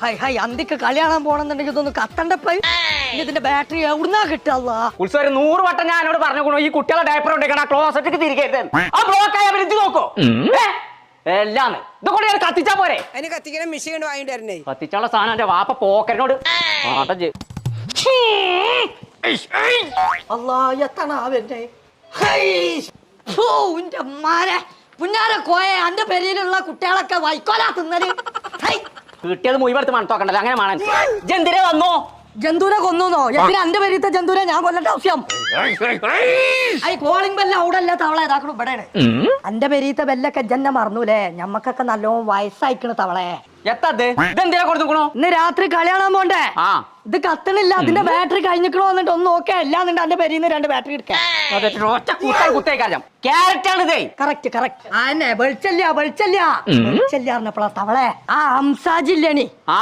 high high അന്തിക്ക് കളി കാണാൻ പോണെന്നുണ്ടെങ്കിൽ ഇതൊന്ന് കത്തണ്ടപ്പ ഇതിന്റെ ബാറ്ററി എവിടുന്നാ കിട്ടല്ല ഉത്സവം 100 വട്ടം ഞാൻ എന്നോട് പറഞ്ഞു ഈ കുട്ടികളെ ഡയപ്പർ ഉണ്ടെങ്കിൽ ക്ലോസറ്റ് തിരികെ ആ ബ്ലോക്ക് ആയ ഇത് നോക്കോ എല്ലാന്ന് ഇതൊക്കെ ഞാൻ കത്തിച്ചാ പോരെ അതിന് കത്തിക്കണ മിഷീൻ വാങ്ങിട്ട് തരണേ കത്തിച്ചുള്ള സാധനം എന്റെ വാപ്പ പോക്കറിനോട് അല്ലാ എത്തണാവെന്നെ പുന്നാര കോയ എന്റെ പെരിയിലുള്ള കുട്ടികളൊക്കെ വൈക്കോലാ തിന്നല് കിട്ടിയത് മുഴുവൻ മണത്തോക്കണ്ടല്ലോ അങ്ങനെ മണൻ ജന്തിരെ വന്നോ ജന്തുവിനെ കൊന്നോ എന്തിനാ എന്റെ പെരീത്തെ ജന്തുവിനെ ഞാൻ കൊല്ലേണ്ട ആവശ്യം ഈ കോളിംഗ് ബെല്ല അവിടെ അല്ല തവള ഇതാക്കണം ഇവിടെയാണ് എന്റെ പെരീത്തെ ബെല്ലൊക്കെ ജന്നെ മറന്നൂലേ ഞമ്മക്കൊക്കെ നല്ലോണം വയസ്സായിക്കണ് തവളെ എത്തത് ഇതെന്തിനാ കൊടുക്കണോ ഇന്ന് രാത്രി കളി കാണാൻ പോണ്ടേ ഇത് കത്തണില്ല അതിന്റെ ബാറ്ററി കഴിഞ്ഞിക്കണോ എന്നിട്ട് ഒന്ന് നോക്കിയാ അല്ലാന്നുണ്ട് എന്റെ പെരീന്ന് 2 ബാറ്ററി എടുക്കാം കറക്റ്റ് കറക്റ്റ് ആന്നെ വെളിച്ചല്ല പറഞ്ഞപ്പോളാ തവളെ ആ ഹംസാജില്ലണി ആ